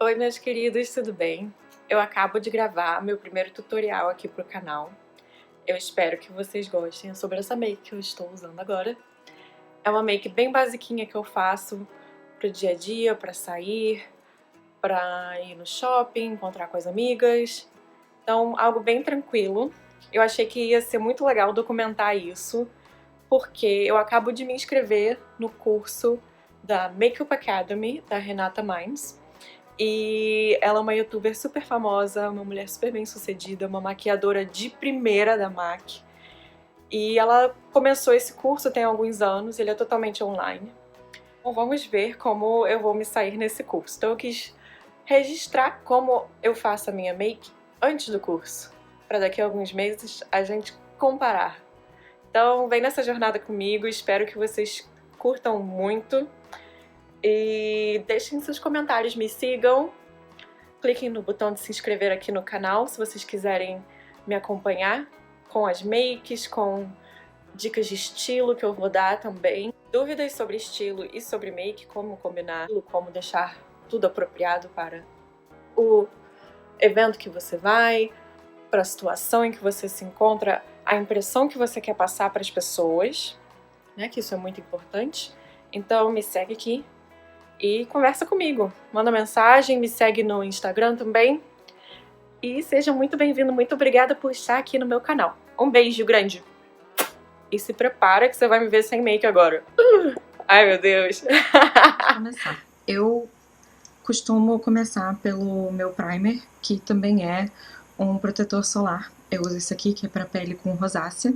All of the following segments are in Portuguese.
Oi, meus queridos, tudo bem? Eu acabo de gravar meu primeiro tutorial aqui pro canal. Eu espero que vocês gostem sobre essa make que eu estou usando agora. É uma make bem basiquinha que eu faço pro dia a dia, pra sair, pra ir no shopping, encontrar com as amigas. Então, algo bem tranquilo. Eu achei que ia ser muito legal documentar isso, porque eu acabo de me inscrever no curso da Makeup Academy, da Renata Minds. E ela é uma youtuber super famosa, uma mulher super bem sucedida, uma maquiadora de primeira da MAC. E ela começou esse curso tem alguns anos, ele é totalmente online. Então vamos ver como eu vou me sair nesse curso. Então eu quis registrar como eu faço a minha make antes do curso, para daqui a alguns meses a gente comparar. Então vem nessa jornada comigo, espero que vocês curtam muito. E deixem seus comentários, me sigam, cliquem no botão de se inscrever aqui no canal se vocês quiserem me acompanhar com as makes, com dicas de estilo que eu vou dar também. Dúvidas sobre estilo e sobre make, como combinar, como deixar tudo apropriado para o evento que você vai, para a situação em que você se encontra, a impressão que você quer passar para as pessoas, né, que isso é muito importante. Então me segue aqui e conversa comigo. Manda mensagem, me segue no Instagram também. E seja muito bem-vindo, muito obrigada por estar aqui no meu canal. Um beijo grande. E se prepara que você vai me ver sem make agora. Ai, meu Deus. Vou começar. Eu costumo começar pelo meu primer, que também é um protetor solar. Eu uso esse aqui, que é para pele com rosácea.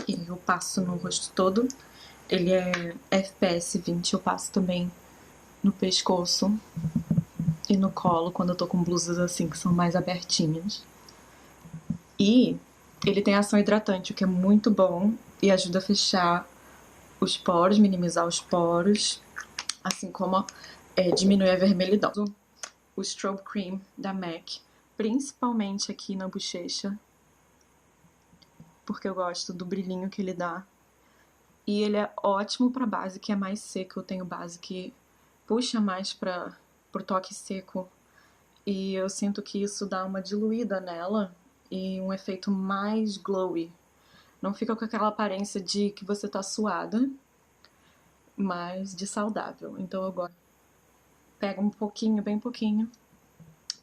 E eu passo no rosto todo. Ele é FPS 20, eu passo também no pescoço e no colo, quando eu tô com blusas assim, que são mais abertinhas. E ele tem ação hidratante, o que é muito bom e ajuda a fechar os poros, minimizar os poros, assim como diminui a vermelhidão. O Strobe Cream da MAC, principalmente aqui na bochecha, porque eu gosto do brilhinho que ele dá. E ele é ótimo pra base, que é mais seca. Eu tenho base que puxa mais pro toque seco. E eu sinto que isso dá uma diluída nela e um efeito mais glowy. Não fica com aquela aparência de que você tá suada, mas de saudável. Então eu gosto. Pega um pouquinho, bem pouquinho.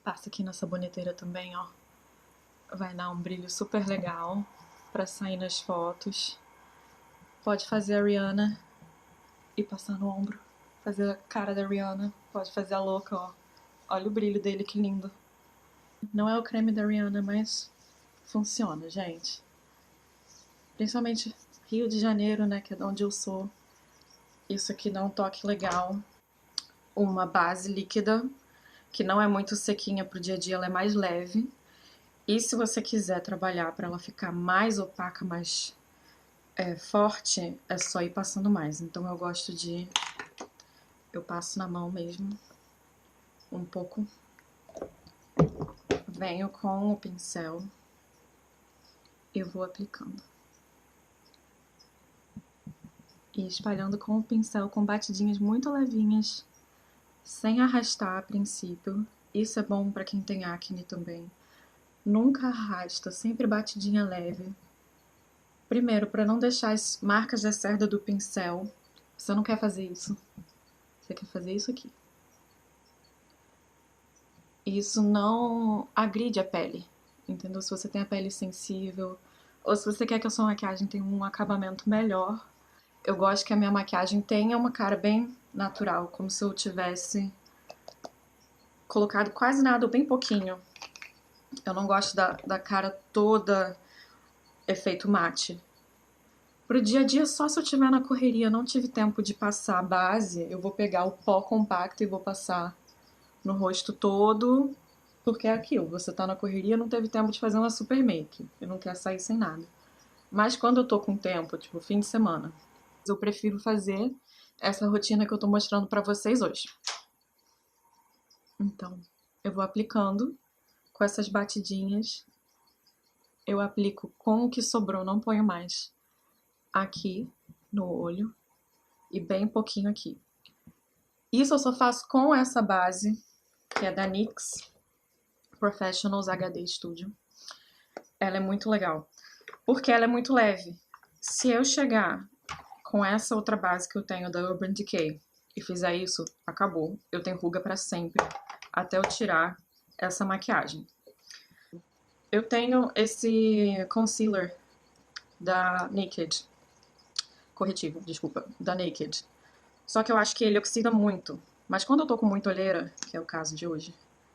Passa aqui na saboneteira também, ó. Vai dar um brilho super legal pra sair nas fotos. Pode fazer a Rihanna e passar no ombro. Fazer a cara da Rihanna. Pode fazer a louca, ó. Olha o brilho dele, que lindo. Não é o creme da Rihanna, mas funciona, gente. Principalmente Rio de Janeiro, né, que é de onde eu sou. Isso aqui dá um toque legal. Uma base líquida, que não é muito sequinha pro dia a dia, ela é mais leve. E se você quiser trabalhar para ela ficar mais opaca, mais forte, é só ir passando mais. Então eu gosto de... Eu passo na mão mesmo, um pouco. Venho com o pincel e vou aplicando. E espalhando com o pincel com batidinhas muito levinhas, sem arrastar a princípio. Isso é bom para quem tem acne também. Nunca arrasta, sempre batidinha leve. Primeiro, para não deixar as marcas da cerda do pincel. Você não quer fazer isso. Você quer fazer isso aqui. Isso não agride a pele, entendeu? Se você tem a pele sensível, ou se você quer que a sua maquiagem tenha um acabamento melhor. Eu gosto que a minha maquiagem tenha uma cara bem natural, como se eu tivesse colocado quase nada ou bem pouquinho. Eu não gosto da cara toda efeito mate. Pro dia a dia, só se eu tiver na correria, não tive tempo de passar a base, eu vou pegar o pó compacto e vou passar no rosto todo, porque é aquilo, você tá na correria, não teve tempo de fazer uma super make, e não quer sair sem nada. Mas quando eu tô com tempo, tipo fim de semana, eu prefiro fazer essa rotina que eu tô mostrando pra vocês hoje. Então, eu vou aplicando com essas batidinhas. Eu aplico com o que sobrou, não ponho mais. Aqui no olho e bem pouquinho aqui. Isso eu só faço com essa base. que é da NYX Professionals HD Studio. Ela é muito legal, porque ela é muito leve. Se eu chegar com essa outra base que eu tenho da Urban Decay e fizer isso, acabou. Eu tenho ruga pra sempre, até eu tirar essa maquiagem. Eu tenho esse concealer da Naked, corretivo, desculpa, da Naked. Só que eu acho que ele oxida muito. Mas quando eu tô com muita olheira, que é o caso de hoje,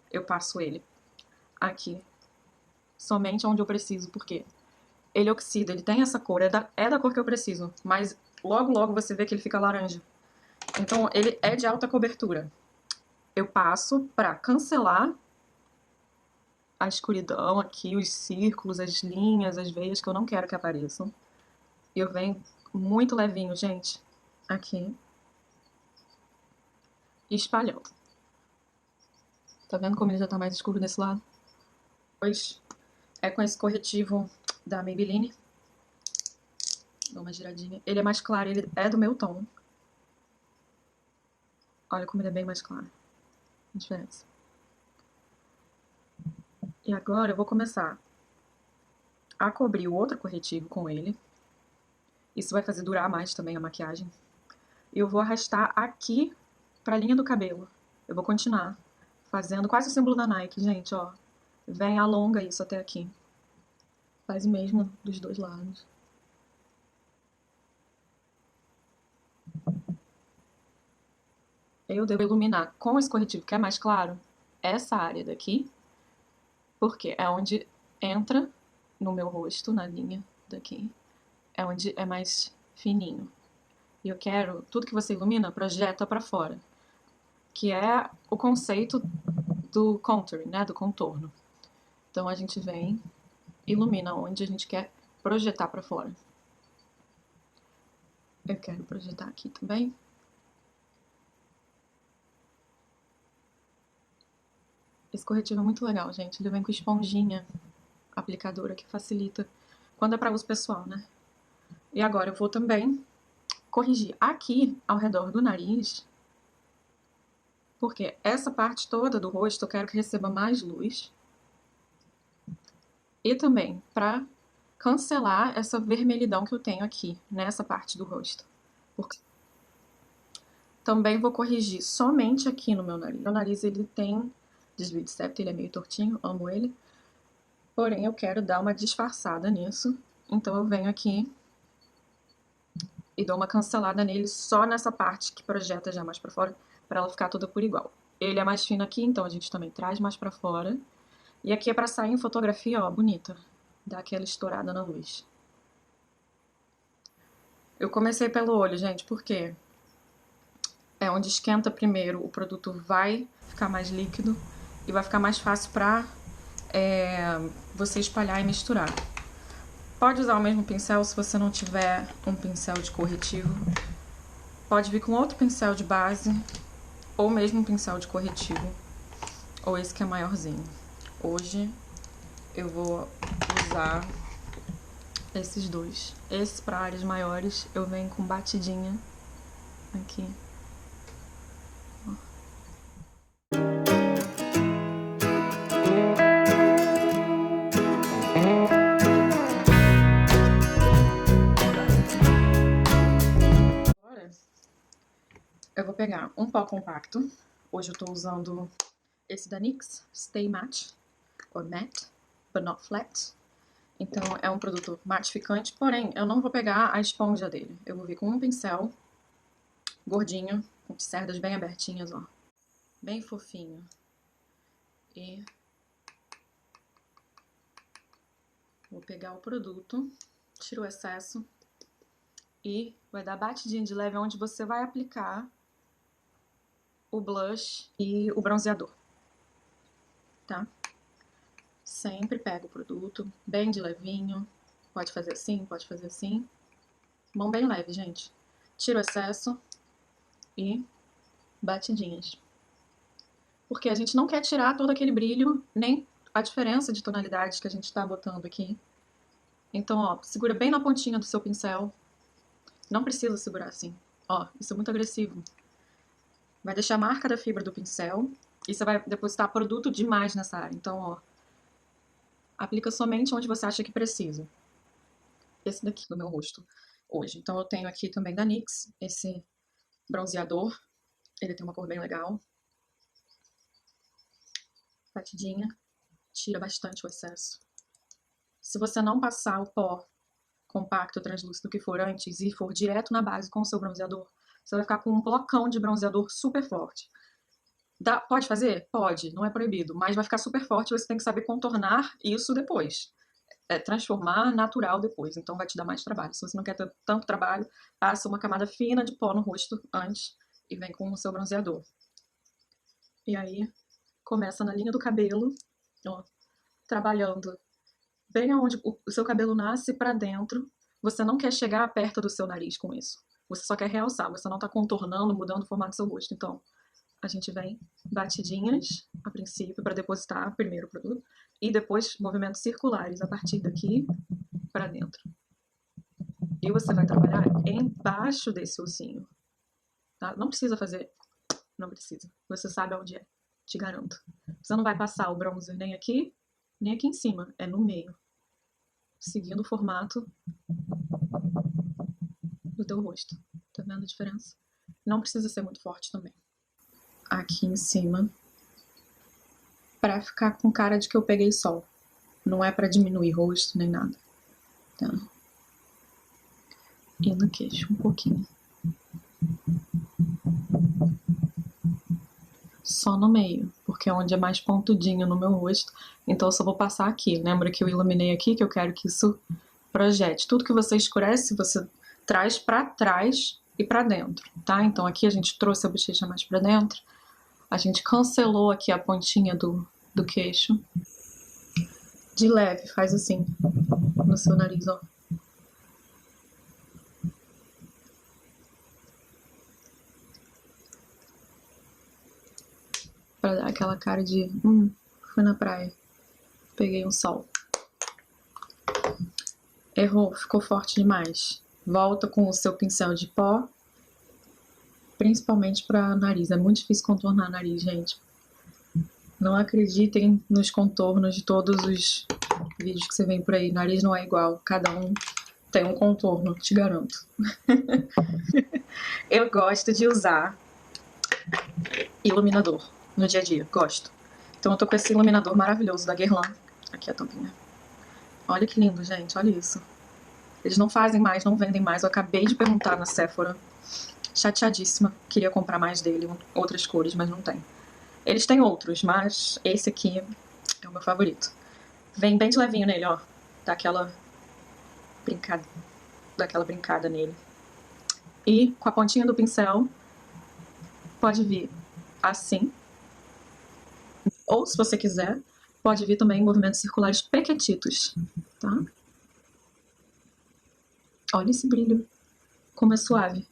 eu passo ele aqui, somente onde eu preciso, porque ele oxida, ele tem essa cor, é da cor que eu preciso, mas logo logo você vê que ele fica laranja. Então ele é de alta cobertura. Eu passo pra cancelar a escuridão aqui, os círculos, as linhas, as veias que eu não quero que apareçam. E eu venho muito levinho, gente, aqui, e espalhando. Tá vendo como ele já tá mais escuro desse lado? Depois é com esse corretivo da Maybelline. Dá uma giradinha. Ele é mais claro, ele é do meu tom. Olha como ele é bem mais claro. A diferença. E agora eu vou começar a cobrir o outro corretivo com ele. Isso vai fazer durar mais também a maquiagem. E eu vou arrastar aqui pra linha do cabelo. Eu vou continuar fazendo quase o símbolo da Nike, gente, ó. Vem, alonga isso até aqui. Faz o mesmo dos dois lados. Eu devo iluminar com esse corretivo que é mais claro essa área daqui, porque é onde entra no meu rosto, na linha daqui. É onde é mais fininho. E eu quero, tudo que você ilumina, projeta pra fora. Que é o conceito do contouring, né? Do contorno. Então a gente vem, ilumina onde a gente quer projetar pra fora. Eu quero projetar aqui também. Esse corretivo é muito legal, gente. Ele vem com esponjinha aplicadora que facilita quando é pra uso pessoal, né? E agora eu vou também corrigir aqui ao redor do nariz, porque essa parte toda do rosto eu quero que receba mais luz. E também para cancelar essa vermelhidão que eu tenho aqui, nessa parte do rosto. Também vou corrigir somente aqui no meu nariz. Meu nariz, ele tem desvio de septo, ele é meio tortinho, amo ele. Porém, eu quero dar uma disfarçada nisso. Então eu venho aqui e dou uma cancelada nele só nessa parte que projeta já mais pra fora, pra ela ficar toda por igual. Ele é mais fino aqui, então a gente também traz mais pra fora. E aqui é pra sair em fotografia, ó, bonita. Dá aquela estourada na luz. Eu comecei pelo olho, gente, por quê? É onde esquenta primeiro, o produto vai ficar mais líquido e vai ficar mais fácil pra você espalhar e misturar. Pode usar o mesmo pincel se você não tiver um pincel de corretivo. Pode vir com outro pincel de base, ou mesmo um pincel de corretivo, ou esse que é maiorzinho. Hoje eu vou usar esses dois. Esse para áreas maiores eu venho com batidinha aqui. Agora eu vou pegar um pó compacto. Hoje eu tô usando esse da NYX, Stay Matte, ou Matte, but not flat. Então é um produto matificante, porém eu não vou pegar a esponja dele. Eu vou vir com um pincel gordinho, com cerdas bem abertinhas, ó. Bem fofinho. E vou pegar o produto, tiro o excesso e vai dar batidinha de leve onde você vai aplicar o blush e o bronzeador, tá? Sempre pega o produto, bem de levinho. Pode fazer assim, pode fazer assim. Mão bem leve, gente. Tira o excesso e batidinhas. Porque a gente não quer tirar todo aquele brilho, nem a diferença de tonalidades que a gente tá botando aqui. Então, ó, segura bem na pontinha do seu pincel. Não precisa segurar assim. Ó, isso é muito agressivo. Vai deixar a marca da fibra do pincel E você vai depositar produto demais nessa área. Então, ó, aplica somente onde você acha que precisa. Esse daqui do meu rosto hoje. Então eu tenho aqui também da NYX, esse bronzeador. Ele tem uma cor bem legal. Batidinha. Tira bastante o excesso. Se você não passar o pó compacto, translúcido que for antes e for direto na base com o seu bronzeador, você vai ficar com um blocão de bronzeador super forte. Pode fazer? Pode, não é proibido, mas vai ficar super forte e você tem que saber contornar isso depois. Transformar natural depois, então vai te dar mais trabalho. Se você não quer ter tanto trabalho, passa uma camada fina de pó no rosto antes e vem com o seu bronzeador. E aí, começa na linha do cabelo, ó, trabalhando bem onde o seu cabelo nasce pra dentro. Você não quer chegar perto do seu nariz com isso. Você só quer realçar, você não tá contornando, mudando o formato do seu rosto. Então, a gente vem batidinhas a princípio para depositar primeiro o produto e depois movimentos circulares a partir daqui para dentro. E você vai trabalhar embaixo desse ossinho, tá? Não precisa fazer, não precisa. Você sabe onde é, te garanto. Você não vai passar o bronzer nem aqui em cima, é no meio, seguindo o formato do teu rosto. Tá vendo a diferença? Não precisa ser muito forte também. Aqui em cima, pra ficar com cara de que eu peguei sol. Não é pra diminuir rosto nem nada, tá? E no queixo um pouquinho. Só no meio, porque é onde é mais pontudinho no meu rosto. Então eu só vou passar aqui. Lembra que eu iluminei aqui, que eu quero que isso projete. Tudo que você escurece, você traz pra trás e pra dentro, tá? Então aqui a gente trouxe a bochecha mais pra dentro. A gente cancelou aqui a pontinha do queixo. De leve, faz assim, no seu nariz, ó. Pra dar aquela cara de, fui na praia, peguei um sol. Errou, ficou forte demais. Volta com o seu pincel de pó, principalmente pra nariz. É muito difícil contornar nariz, gente. Não acreditem nos contornos de todos os vídeos que você vê por aí. Nariz não é igual, cada um tem um contorno, te garanto. Eu gosto de usar iluminador no dia a dia, gosto. Então eu tô com esse iluminador maravilhoso da Guerlain. Aqui a tampinha. Olha que lindo, gente, olha isso. Eles não fazem mais, não vendem mais. Eu acabei de perguntar na Sephora. Chateadíssima. Queria comprar mais dele, outras cores, mas não tem. Eles têm outros, mas esse aqui é o meu favorito. Vem bem de levinho nele, ó. Dá aquela brincada nele. E com a pontinha do pincel, pode vir assim. Ou, se você quiser, pode vir também em movimentos circulares pequetitos, tá? Olha esse brilho, como é suave.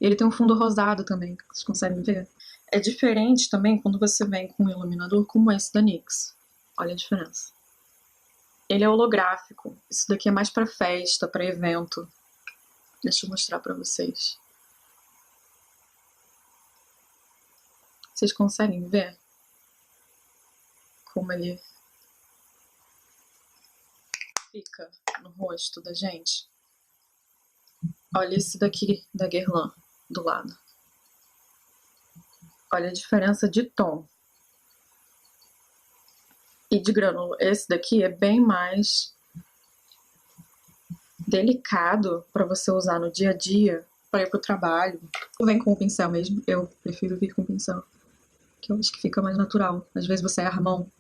Ele tem um fundo rosado também, vocês conseguem ver? É diferente também quando você vem com um iluminador como esse da NYX. Olha a diferença. Ele é holográfico. Isso daqui é mais pra festa, pra evento. Deixa eu mostrar pra vocês. Vocês conseguem ver como ele fica no rosto da gente? Olha esse daqui da Guerlain do lado. Olha a diferença de tom e de grânulo. Esse daqui é bem mais delicado para você usar no dia a dia, para ir pro trabalho. Ou vem com o pincel mesmo. Eu prefiro vir com o pincel, que eu acho que fica mais natural. Às vezes você erra a mão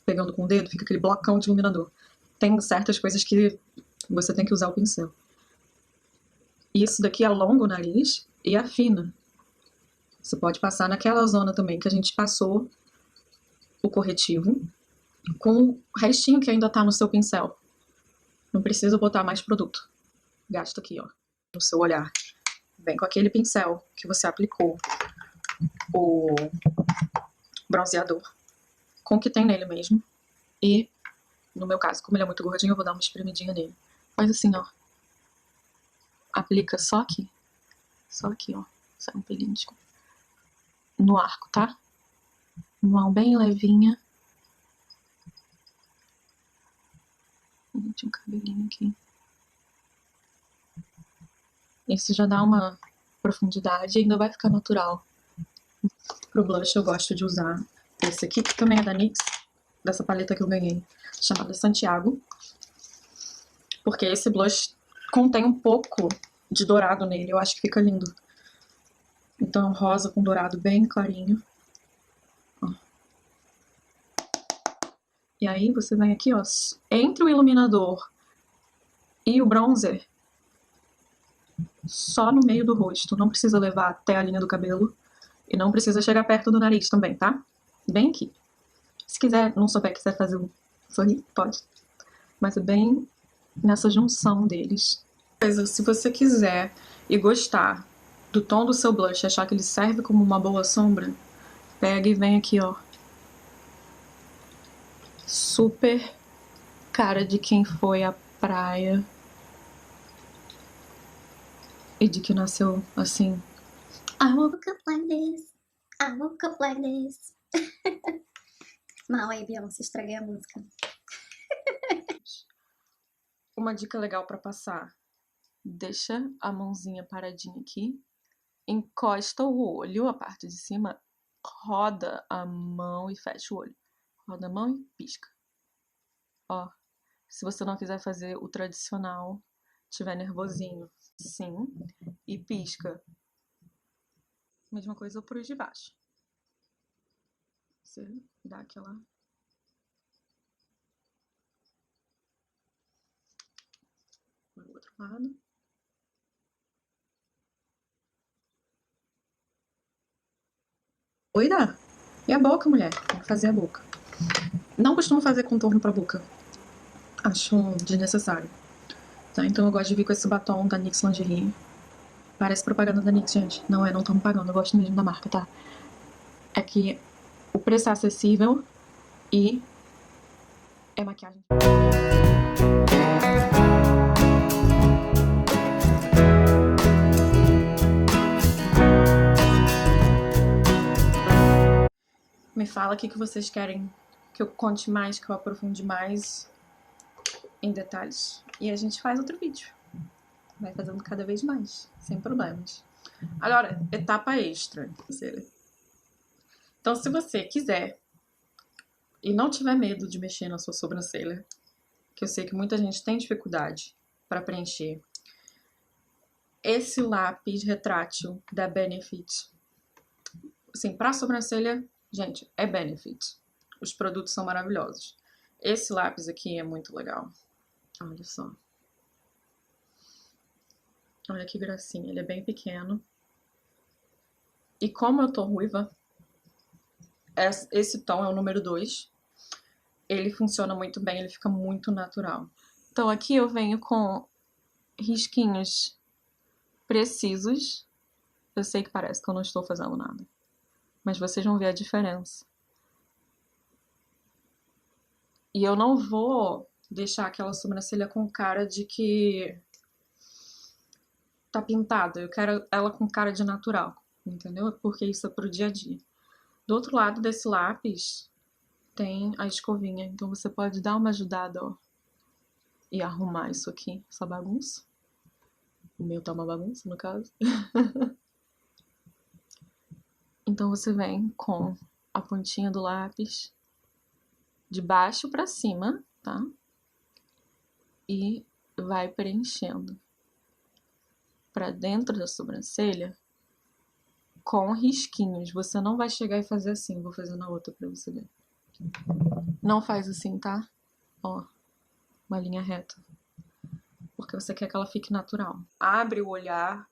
pegando com o dedo, fica aquele blocão de iluminador. Tem certas coisas que você tem que usar o pincel. Isso daqui alonga o nariz e afina. Você pode passar naquela zona também que a gente passou o corretivo, com o restinho que ainda tá no seu pincel. Não precisa botar mais produto. Gasta aqui, ó, no seu olhar. Vem com aquele pincel que você aplicou o bronzeador, com o que tem nele mesmo. E, no meu caso, como ele é muito gordinho, eu vou dar uma espremidinha nele. Faz assim, ó. Aplica só aqui. Só aqui, ó. Sai um pelinho de... no arco, tá? mão bem levinha. Tinha um cabelinho aqui. Esse já dá uma profundidade e ainda vai ficar natural. Pro blush eu gosto de usar esse aqui, que também é da NYX, dessa paleta que eu ganhei, chamada Santiago. Porque esse blush contém um pouco de dourado nele, eu acho que fica lindo. Então rosa com dourado bem clarinho. Ó. E aí você vem aqui, ó, entre o iluminador e o bronzer, só no meio do rosto. Não precisa levar até a linha do cabelo. E não precisa chegar perto do nariz também, tá? Bem aqui. Se quiser, não souber, quiser fazer um sorriso, pode. Mas é bem nessa junção deles. Se você quiser e gostar do tom do seu blush, achar que ele serve como uma boa sombra, pega e vem aqui, ó. Super cara de quem foi à praia e de que nasceu assim. I woke up like this. I woke up like this. Mal aí, Beyoncé, estraguei a música. Uma dica legal pra passar. Deixa a mãozinha paradinha aqui. Encosta o olho, a parte de cima. Roda a mão e fecha o olho. Roda a mão e pisca. Ó. Se você não quiser fazer o tradicional, tiver nervosinho, sim. E pisca. Mesma coisa pro de baixo. Você dá aquela... Para o outro lado. Oi, dá. E a boca, mulher? Tem que fazer a boca. Não costumo fazer contorno pra boca. Acho desnecessário. Tá? Então eu gosto de vir com esse batom da NYX Lingerie. Parece propaganda da NYX, gente. Não é, não tô me pagando. Eu gosto mesmo da marca, tá? É que o preço é acessível e é maquiagem. Me fala o que vocês querem que eu conte mais, que eu aprofunde mais em detalhes. E a gente faz outro vídeo. Vai fazendo cada vez mais, sem problemas. Agora, etapa extra. Então, se você quiser e não tiver medo de mexer na sua sobrancelha, que eu sei que muita gente tem dificuldade para preencher, esse lápis retrátil da Benefit, assim, pra sobrancelha, gente, é Benefit. Os produtos são maravilhosos. Esse lápis aqui é muito legal. Olha só. Olha que gracinha, ele é bem pequeno. E como eu tô ruiva, esse tom é o número 2. Ele funciona muito bem, ele fica muito natural. Então aqui eu venho com risquinhos precisos. Eu sei que parece que eu não estou fazendo nada, mas vocês vão ver a diferença. E eu não vou deixar aquela sobrancelha com cara de que tá pintada. Eu quero ela com cara de natural, entendeu? Porque isso é pro dia a dia. Do outro lado desse lápis tem a escovinha, então você pode dar uma ajudada, ó, e arrumar isso aqui, essa bagunça. O meu tá uma bagunça, no caso. Então você vem com a pontinha do lápis de baixo pra cima, tá? E vai preenchendo pra dentro da sobrancelha com risquinhos. Você não vai chegar e fazer assim. Vou fazer na outra pra você ver. Não faz assim, tá? Ó, uma linha reta. Porque você quer que ela fique natural. Abre o olhar,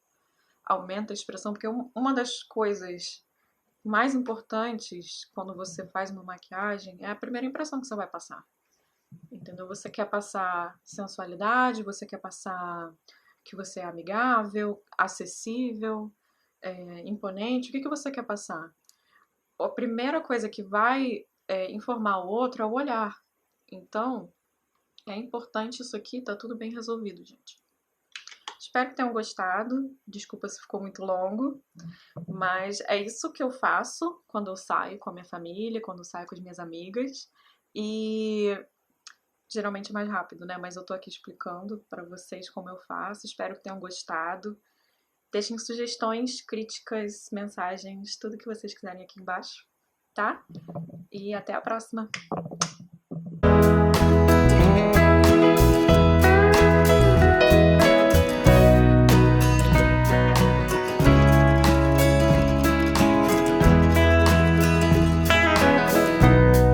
aumenta a expressão, porque uma das coisas mais importantes quando você faz uma maquiagem é a primeira impressão que você vai passar. Entendeu? Você quer passar sensualidade, você quer passar que você é amigável, acessível, imponente. O que você quer passar? A primeira coisa que vai informar o outro é o olhar. Então, é importante isso aqui, tá tudo bem resolvido, gente. Espero que tenham gostado. Desculpa se ficou muito longo, mas é isso que eu faço quando eu saio com a minha família, quando eu saio com as minhas amigas. E geralmente é mais rápido, né? Mas eu tô aqui explicando pra vocês como eu faço. Espero que tenham gostado. Deixem sugestões, críticas, mensagens, tudo que vocês quiserem aqui embaixo, tá? E até a próxima!